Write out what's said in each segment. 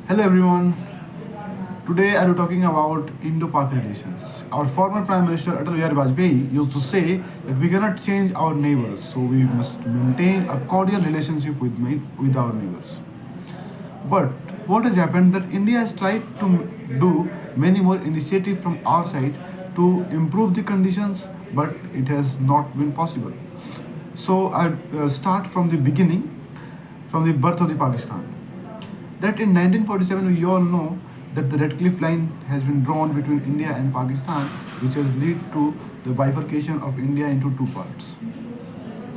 Hello everyone. Today I will talking about Indo-Pak relations. Our former Prime Minister Atal Bihari Vajpayee used to say that we cannot change our neighbors, so we must maintain a cordial relationship with our neighbors. But what has happened that India has tried to do many more initiatives from our side to improve the conditions, but it has not been possible. So I start from the beginning, from the birth of the Pakistan. That in 1947 we all know that the Red Cliff Line has been drawn between India and Pakistan, which has led to the bifurcation of India into two parts.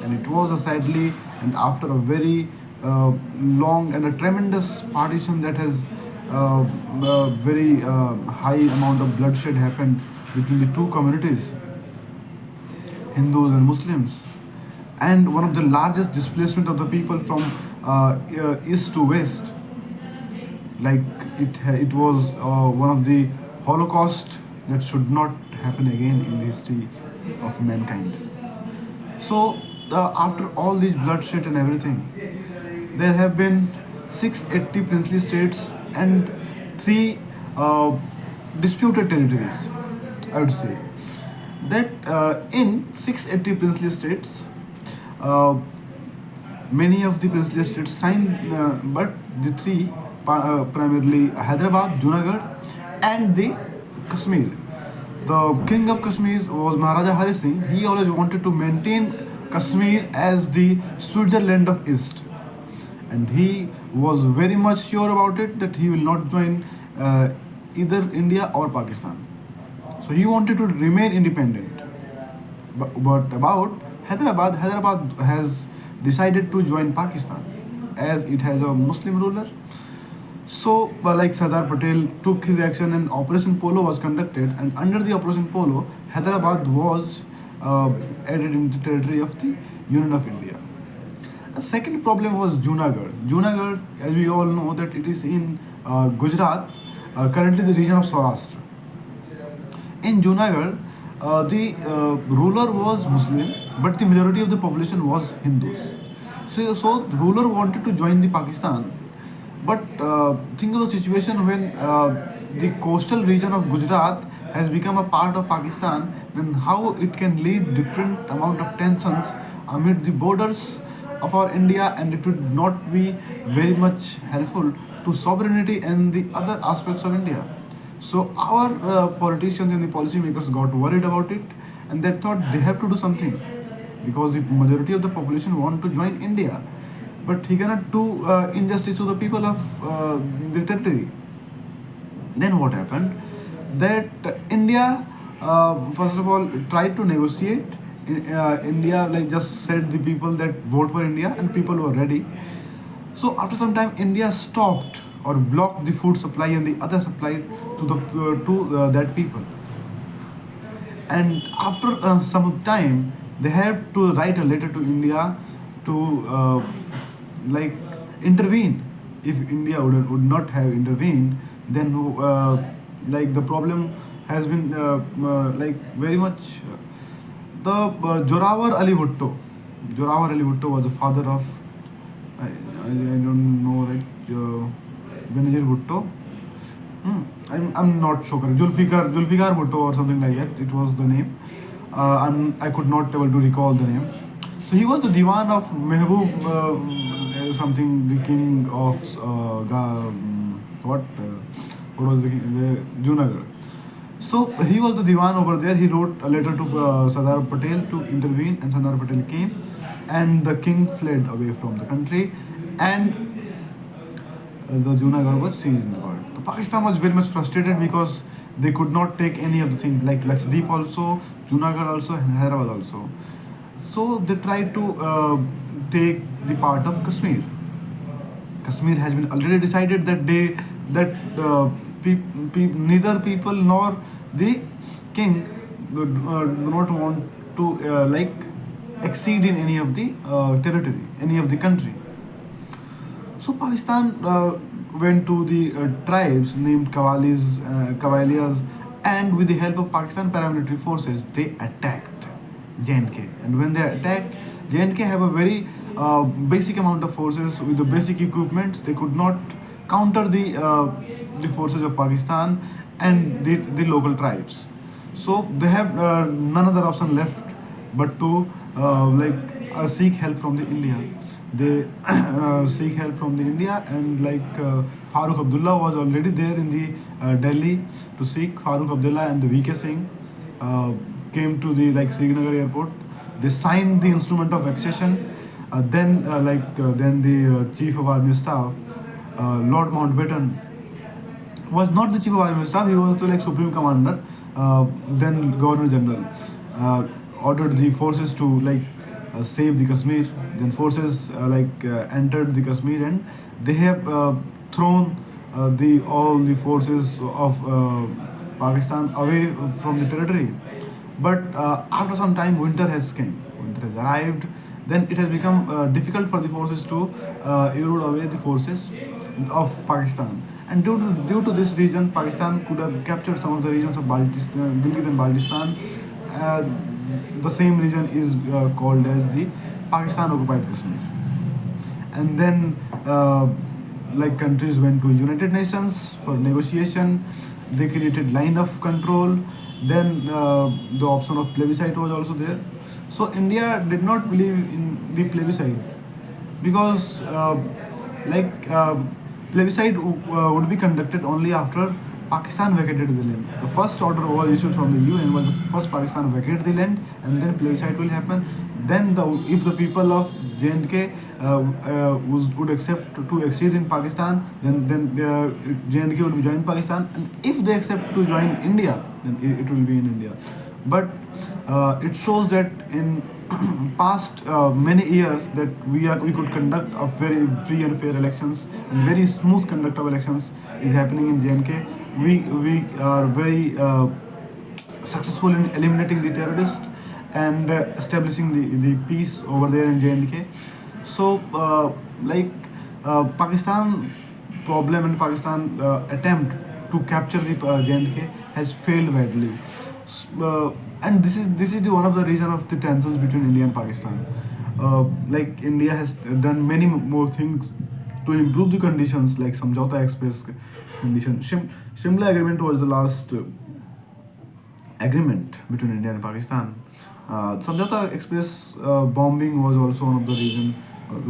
And it was a sadly and after a very long and a tremendous partition that has very high amount of bloodshed happened between the two communities, Hindus and Muslims, and one of the largest displacement of the people from east to west. Like it was one of the Holocaust that should not happen again in the history of mankind. So after all this bloodshed and everything, there have been 680 princely states and three disputed territories. I would say that in 680 princely states, uh, many of the princely states signed, but the three, primarily Hyderabad, Junagadh, and the Kashmir. The king of Kashmir was Maharaja Hari Singh. He always wanted to maintain Kashmir as the Switzerland of East, and he was very much sure about it that he will not join either India or Pakistan. So he wanted to remain independent. But about Hyderabad has decided to join Pakistan as it has a Muslim ruler. So, like Sardar Patel took his action and Operation Polo was conducted, and under the Operation Polo, Hyderabad was added into the territory of the Union of India. A second problem was Junagadh. Junagadh, as we all know, that it is in Gujarat, currently the region of Saurashtra. In Junagadh, the ruler was Muslim, but the majority of the population was Hindus. So the ruler wanted to join the Pakistan, but think of the situation when the coastal region of Gujarat has become a part of Pakistan, then how it can lead different amount of tensions amid the borders of our India, and it would not be very much helpful to sovereignty and the other aspects of India. So our politicians and the policymakers got worried about it, and they thought they have to do something because the majority of the population want to join India, but he cannot do injustice to the people of the territory. Then what happened? That India, first of all, tried to negotiate. India like just said the people that vote for India, and people were ready. So after some time, India stopped or blocked the food supply and the other supply to that people. And after some time, they had to write a letter to India to like intervene. If India would not have intervened, then like the problem has been like very much the Jorawar Ali Bhutto. Jorawar Ali Bhutto was the father of I don't know, right, Benazir Bhutto. I'm not sure. Zulfikar Bhutto or something like that. It was the name. I could not able to recall the name. So he was the Diwan of Mehboob, something, the king of what was the king? The Junagadh. So he was the Diwan over there. He wrote a letter to Sardar Patel to intervene, and Sardar Patel came, and the king fled away from the country, and the Junagadh was seized in the world. The Pakistan was very much frustrated because they could not take any of the things like Lakshadweep also, Junagadh also, and Hyderabad also. So they tried to take the part of Kashmir. Kashmir has been already decided that neither people nor the king do not want to like exceed in any of the territory, any of the country. So Pakistan went to the tribes named Qawalias, and with the help of Pakistan paramilitary forces, they attacked J&K. And when they attacked, J&K have a very basic amount of forces with the basic equipments. They could not counter the forces of Pakistan and the local tribes. So they have none other option left but to seek help from the India. They seek help from the India, and Farooq Abdullah was already there in the Delhi to seek. Farooq Abdullah and the VK Singh uh, came to the Srinagar airport. They signed the instrument of accession. Then the chief of army staff, Lord Mountbatten, was not the chief of army staff. He was the supreme commander. Then Governor General ordered the forces to save the Kashmir. Then forces entered the Kashmir, and they have thrown the all the forces of Pakistan away from the territory. But after some time, winter has came. Winter has arrived. Then it has become difficult for the forces to erode away the forces of Pakistan. And due to this reason, Pakistan could have captured some of the regions of Baltistan, Gilgit and Baltistan. Uh, the same region is called as the Pakistan occupied Kashmir. And then countries went to United Nations for negotiation. They created line of control. Then the option of plebiscite was also there. So India did not believe in the plebiscite because like uh, plebiscite would be conducted only after Pakistan vacated the land. The first order was issued from the UN was first Pakistan vacate the land, and then plebiscite will happen. Then if the people of J&K would accept to exceed in Pakistan, then J&K would join Pakistan, and if they accept to join India, then it will be in India. But it shows that in past many years that we could conduct a very free and fair elections, and very smooth conduct of elections is happening in J&K. We are very successful in eliminating the terrorists and establishing the peace over there in J&K. So Pakistan problem and Pakistan attempt to capture the J&K has failed badly. And this is the one of the reason of the tensions between India and Pakistan. India has done many more things to improve the conditions, like Samjhauta Express condition. Shimla agreement was the last agreement between India and Pakistan. Samjhauta Express bombing was also one of the reason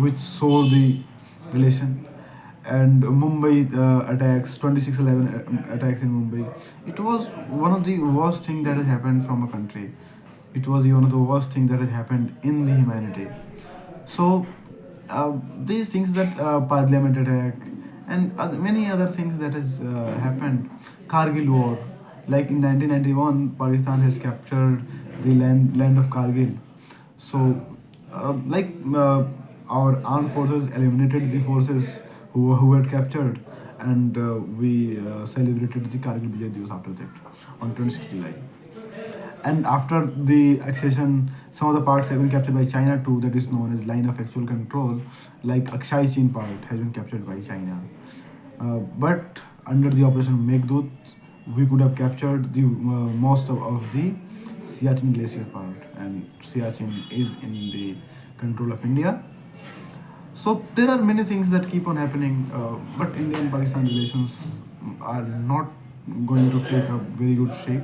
which saw the relation. And Mumbai attacks, 26/11 attacks in Mumbai. It was one of the worst thing that has happened from a country. It was one of the worst thing that has happened in the humanity. So these things that Parliament attack and many other things that has happened. Kargil war, like in 1991, Pakistan has captured the land of Kargil. So our armed forces eliminated the forces who had captured, and we celebrated the Kargil Vijay Divas after that on 26th July. And after the accession, some of the parts have been captured by China too. That is known as line of actual control, like Aksai Chin part has been captured by China. But under the Operation Meghdut, we could have captured the most of the Siachen glacier part, and Siachen is in the control of India. So there are many things that keep on happening, but India and Pakistan relations are not going to take a very good shape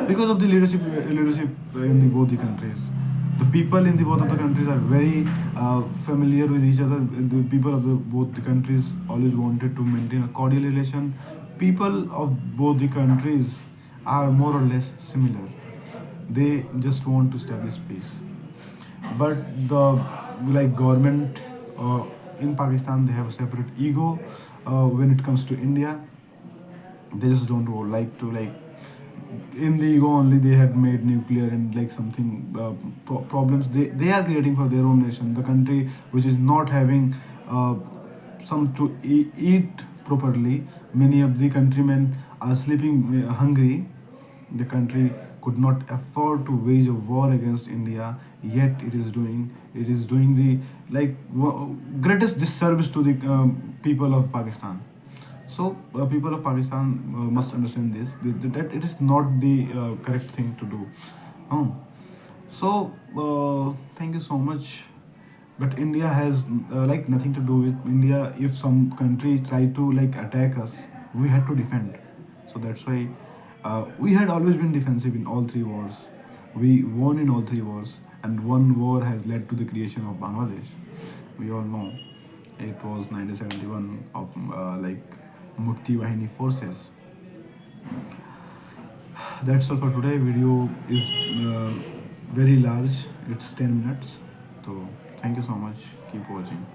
because of the leadership in both the countries. The people in the both of the countries are very familiar with each other. The people of both the countries always wanted to maintain a cordial relation. People of both the countries are more or less similar. They just want to establish peace. But the government in Pakistan, they have a separate ego when it comes to India. They just don't like to in the ego only they had made nuclear and something problems they are creating for their own nation, the country which is not having some to eat properly. Many of the countrymen are sleeping hungry. The country could not afford to wage a war against India, yet it is doing the greatest disservice to the people of Pakistan. So people of Pakistan must understand this that it is not the correct thing to do. Um, so thank you so much but India has like nothing to do with India. If some country tried to like attack us, we had to defend. So that's why we had always been defensive in all three wars. We won in all three wars, and one war has led to the creation of Bangladesh. We all know it was 1971 of like Mukti Wahini forces. That's all for today. Video is very large. It's 10 minutes. So thank you so much. Keep watching.